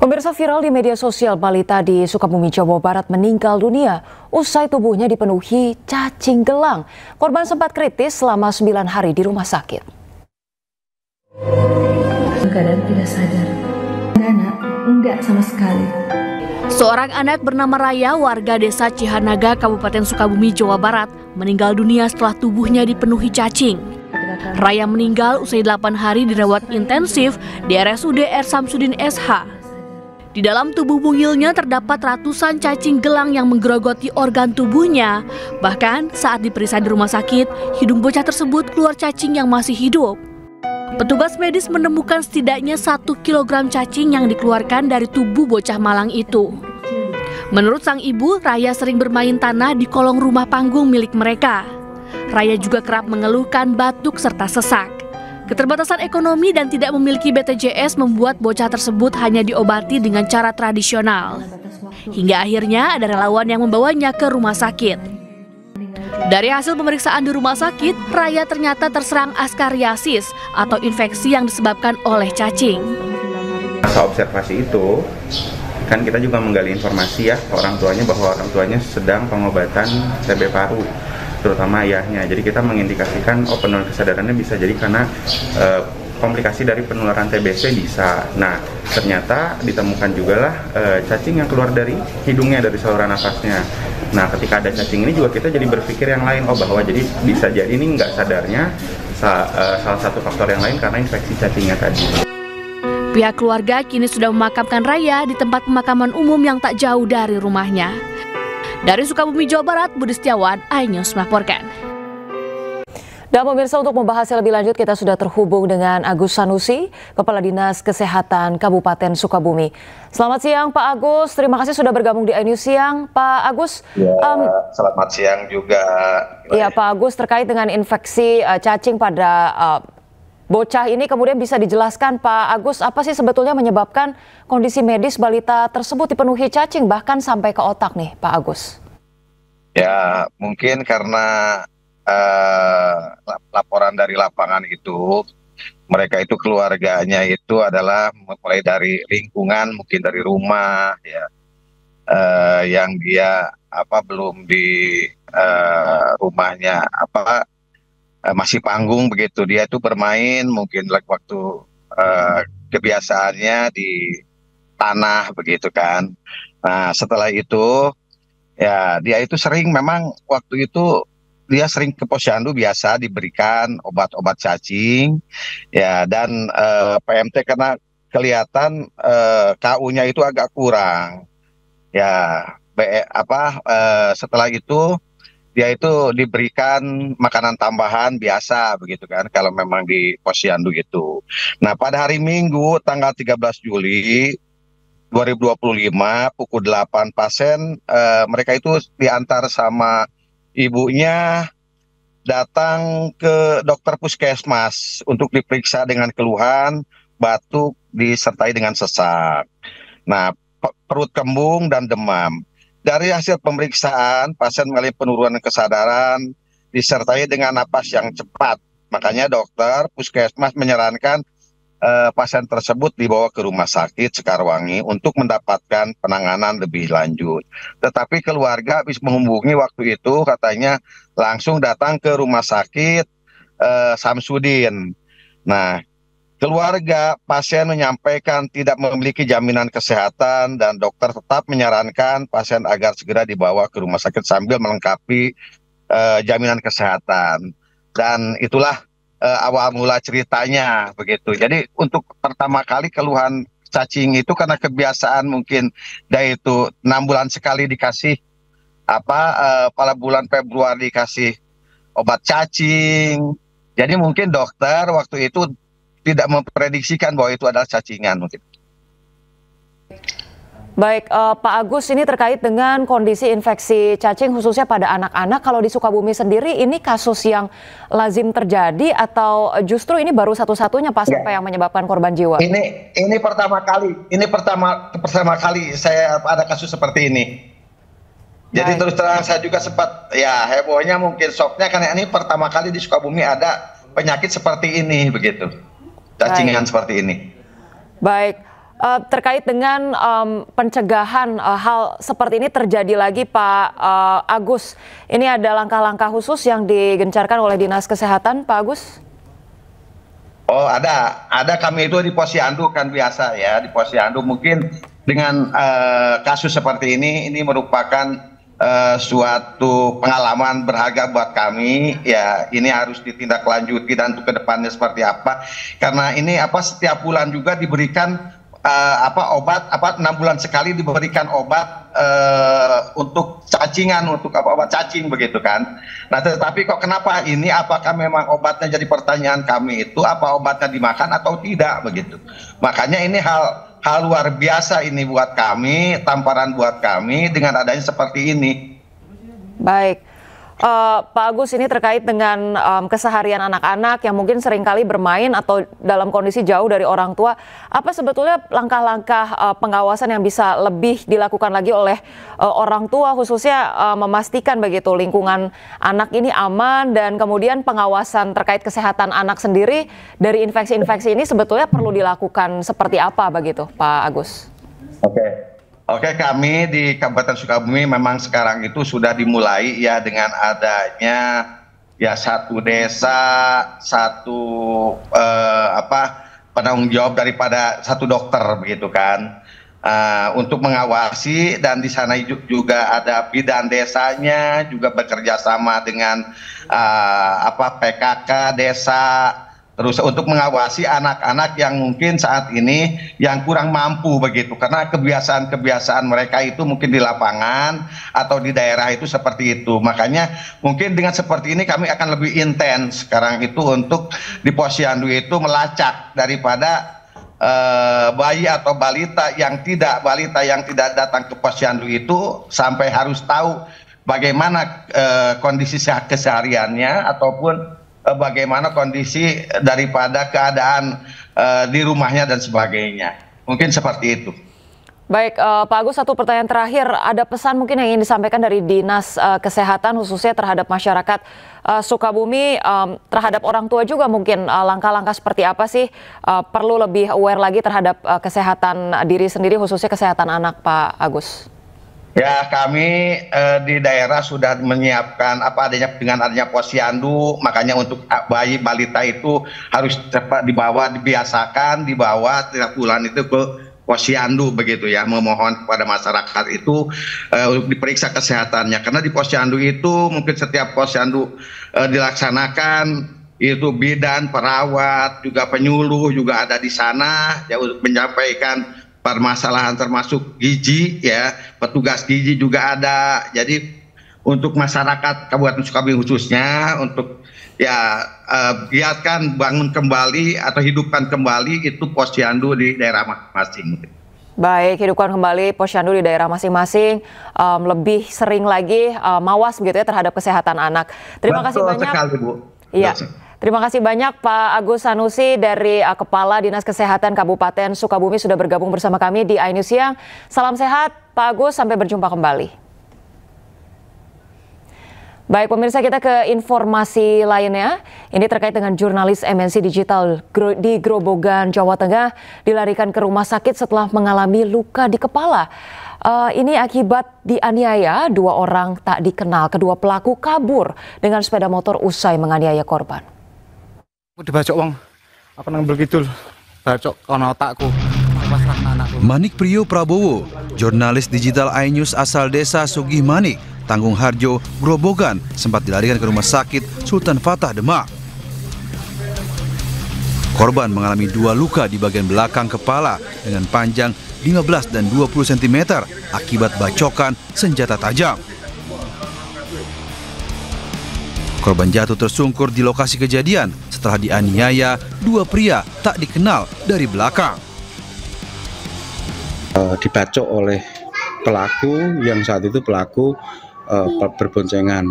Pemirsa, viral di media sosial, balita di Sukabumi, Jawa Barat meninggal dunia usai tubuhnya dipenuhi cacing gelang. Korban sempat kritis selama 9 hari di rumah sakit. Keadaan tidak sadar. Enggak sama sekali. Seorang anak bernama Raya, warga desa Cihanaga, Kabupaten Sukabumi, Jawa Barat, meninggal dunia setelah tubuhnya dipenuhi cacing. Raya meninggal usai 8 hari dirawat intensif di RSUD R. Samsudin SH. Di dalam tubuh mungilnya terdapat ratusan cacing gelang yang menggerogoti organ tubuhnya. Bahkan saat diperiksa di rumah sakit, hidung bocah tersebut keluar cacing yang masih hidup. Petugas medis menemukan setidaknya 1 kilogram cacing yang dikeluarkan dari tubuh bocah malang itu. Menurut sang ibu, Raya sering bermain tanah di kolong rumah panggung milik mereka. Raya juga kerap mengeluhkan batuk serta sesak. Keterbatasan ekonomi dan tidak memiliki BPJS membuat bocah tersebut hanya diobati dengan cara tradisional. Hingga akhirnya ada relawan yang membawanya ke rumah sakit. Dari hasil pemeriksaan di rumah sakit, Raya ternyata terserang askariasis atau infeksi yang disebabkan oleh cacing. Masa observasi itu, kan kita juga menggali informasi ya ke orang tuanya bahwa orang tuanya sedang pengobatan TB paru, terutama ayahnya. Jadi kita mengindikasikan penurunan kesadarannya bisa jadi karena komplikasi dari penularan TBC bisa. Nah, ternyata ditemukan juga lah cacing yang keluar dari hidungnya, dari saluran nafasnya. Nah, ketika ada cacing ini juga kita jadi berpikir yang lain, bahwa jadi bisa jadi ini nggak sadarnya salah satu faktor yang lain karena infeksi cacingnya tadi. Pihak keluarga kini sudah memakamkan Raya di tempat pemakaman umum yang tak jauh dari rumahnya. Dari Sukabumi, Jawa Barat, Budi Setiawan, iNews melaporkan. Dan pemirsa, untuk membahasnya lebih lanjut kita sudah terhubung dengan Agus Sanusi, Kepala Dinas Kesehatan Kabupaten Sukabumi. Selamat siang Pak Agus, terima kasih sudah bergabung di iNews siang. Pak Agus. Ya, selamat siang juga. Ya Pak Agus, terkait dengan infeksi cacing pada bocah ini kemudian bisa dijelaskan Pak Agus, apa sih sebetulnya menyebabkan kondisi medis balita tersebut dipenuhi cacing bahkan sampai ke otak nih Pak Agus? Ya, mungkin karena laporan dari lapangan itu, mereka itu keluarganya itu adalah mulai dari lingkungan, mungkin dari rumah ya, yang dia belum di rumahnya masih panggung begitu, dia itu bermain mungkin waktu kebiasaannya di tanah begitu kan. Nah, setelah itu ya dia itu sering, memang waktu itu dia sering ke posyandu, biasa diberikan obat-obat cacing ya, dan PMT karena kelihatan KU-nya itu agak kurang ya. Setelah itu dia itu diberikan makanan tambahan biasa begitu kan, kalau memang di posyandu itu. Nah, pada hari Minggu tanggal 13 Juli 2025 pukul 8 pasien mereka itu diantar sama ibunya datang ke dokter puskesmas untuk diperiksa dengan keluhan batuk disertai dengan sesak. Nah, perut kembung dan demam. Dari hasil pemeriksaan, pasien mengalami penurunan kesadaran disertai dengan napas yang cepat. Makanya dokter puskesmas menyarankan pasien tersebut dibawa ke rumah sakit Sekarwangi untuk mendapatkan penanganan lebih lanjut. Tetapi keluarga habis menghubungi waktu itu, katanya langsung datang ke rumah sakit Samsudin. Nah, keluarga pasien menyampaikan tidak memiliki jaminan kesehatan dan dokter tetap menyarankan pasien agar segera dibawa ke rumah sakit sambil melengkapi jaminan kesehatan. Dan itulah awal mula ceritanya begitu. Jadi untuk pertama kali keluhan cacing itu karena kebiasaan mungkin dia itu 6 bulan sekali dikasih pada bulan Februari dikasih obat cacing. Jadi mungkin dokter waktu itu tidak memprediksikan bahwa itu adalah cacingan mungkin. Baik, Pak Agus, ini terkait dengan kondisi infeksi cacing khususnya pada anak-anak. Kalau di Sukabumi sendiri ini kasus yang lazim terjadi atau justru ini baru satu-satunya Pak sampai yang menyebabkan korban jiwa? Ini pertama kali saya ada kasus seperti ini. Jadi terus terang saya juga sempat ya hebohnya, mungkin shocknya karena ini pertama kali di Sukabumi ada penyakit seperti ini begitu. Cacingan seperti ini. Baik. Terkait dengan pencegahan hal seperti ini terjadi lagi, Pak Agus, ini ada langkah-langkah khusus yang digencarkan oleh Dinas Kesehatan, Pak Agus? Oh, ada kami itu di Posyandu kan biasa ya, di Posyandu mungkin dengan kasus seperti ini merupakan suatu pengalaman berharga buat kami ya. Ini harus ditindaklanjuti dan untuk kedepannya seperti apa, karena ini setiap bulan juga diberikan obat 6 bulan sekali diberikan obat untuk cacingan, untuk obat cacing begitu kan. Nah, tetapi kok kenapa ini, apakah memang obatnya, jadi pertanyaan kami itu apa obatnya dimakan atau tidak begitu. Makanya ini hal luar biasa ini buat kami, tamparan buat kami dengan adanya seperti ini. Baik. Pak Agus, ini terkait dengan keseharian anak-anak yang mungkin seringkali bermain atau dalam kondisi jauh dari orang tua. Apa sebetulnya langkah-langkah pengawasan yang bisa lebih dilakukan lagi oleh orang tua, khususnya memastikan begitu lingkungan anak ini aman, dan kemudian pengawasan terkait kesehatan anak sendiri dari infeksi-infeksi ini sebetulnya perlu dilakukan seperti apa begitu, Pak Agus? Oke, kami di Kabupaten Sukabumi memang sekarang itu sudah dimulai ya dengan adanya ya satu desa, satu penanggung jawab daripada satu dokter begitu kan, untuk mengawasi, dan di sana juga ada bidan desanya juga bekerja sama dengan PKK desa. Terus untuk mengawasi anak-anak yang mungkin saat ini yang kurang mampu begitu, karena kebiasaan mereka itu mungkin di lapangan atau di daerah itu seperti itu. Makanya mungkin dengan seperti ini kami akan lebih intens sekarang itu untuk di Posyandu itu melacak daripada bayi atau balita yang tidak datang ke Posyandu itu, sampai harus tahu bagaimana kondisi kesehariannya ataupun bagaimana kondisi daripada keadaan di rumahnya dan sebagainya. Mungkin seperti itu. Baik, Pak Agus, satu pertanyaan terakhir. Ada pesan mungkin yang ingin disampaikan dari Dinas Kesehatan khususnya terhadap masyarakat Sukabumi, terhadap orang tua juga mungkin langkah-langkah seperti apa sih perlu lebih aware lagi terhadap kesehatan diri sendiri, khususnya kesehatan anak, Pak Agus? Ya, kami di daerah sudah menyiapkan dengan adanya Posyandu, makanya untuk bayi balita itu harus cepat dibiasakan dibawa tiap bulan itu ke Posyandu begitu ya. Memohon kepada masyarakat itu untuk diperiksa kesehatannya, karena di Posyandu itu mungkin setiap Posyandu dilaksanakan itu bidan, perawat, juga penyuluh juga ada di sana ya, untuk menyampaikan permasalahan termasuk gizi ya, petugas gizi juga ada. Jadi untuk masyarakat Kabupaten Sukabumi khususnya untuk ya giatkan bangun kembali atau hidupkan kembali itu Posyandu di daerah masing-masing. Baik, hidupkan kembali Posyandu di daerah masing-masing, lebih sering lagi mawas begitu ya terhadap kesehatan anak. Terima kasih banyak. Sekali, Bu. Iya. Terima kasih banyak Pak Agus Sanusi dari Kepala Dinas Kesehatan Kabupaten Sukabumi sudah bergabung bersama kami di iNews Siang. Salam sehat Pak Agus, sampai berjumpa kembali. Baik pemirsa, kita ke informasi lainnya. Ini terkait dengan jurnalis MNC Digital di Grobogan, Jawa Tengah dilarikan ke rumah sakit setelah mengalami luka di kepala. Ini akibat dianiaya 2 orang tak dikenal. Kedua pelaku kabur dengan sepeda motor usai menganiaya korban. Dibacok wong apa nang begitu bacok kono otakku. Manik Priyo Prabowo, jurnalis digital iNews asal desa Sugih Manik, Tanggung Harjo, Grobogan, sempat dilarikan ke rumah sakit Sultan Fatah Demak. Korban mengalami 2 luka di bagian belakang kepala dengan panjang 15 dan 20 cm akibat bacokan senjata tajam. Korban jatuh tersungkur di lokasi kejadian setelah dianiaya 2 pria tak dikenal dari belakang. Dibacok oleh pelaku yang saat itu pelaku berboncengan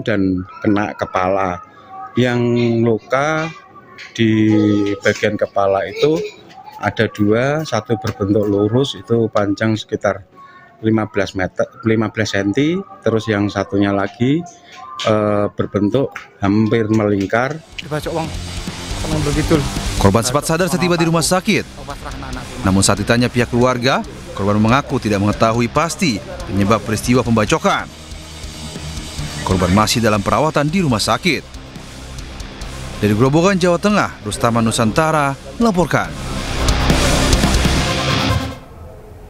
dan kena kepala. Yang luka di bagian kepala itu ada 2, satu berbentuk lurus itu panjang sekitar 15 cm, terus yang satunya lagi berbentuk hampir melingkar. Dibacok wong apa nang begitu. Korban sempat sadar setiba di rumah sakit. Namun saat ditanya pihak keluarga, korban mengaku tidak mengetahui pasti penyebab peristiwa pembacokan. Korban masih dalam perawatan di rumah sakit. Dari Grobogan, Jawa Tengah, Rustaman Nusantara melaporkan.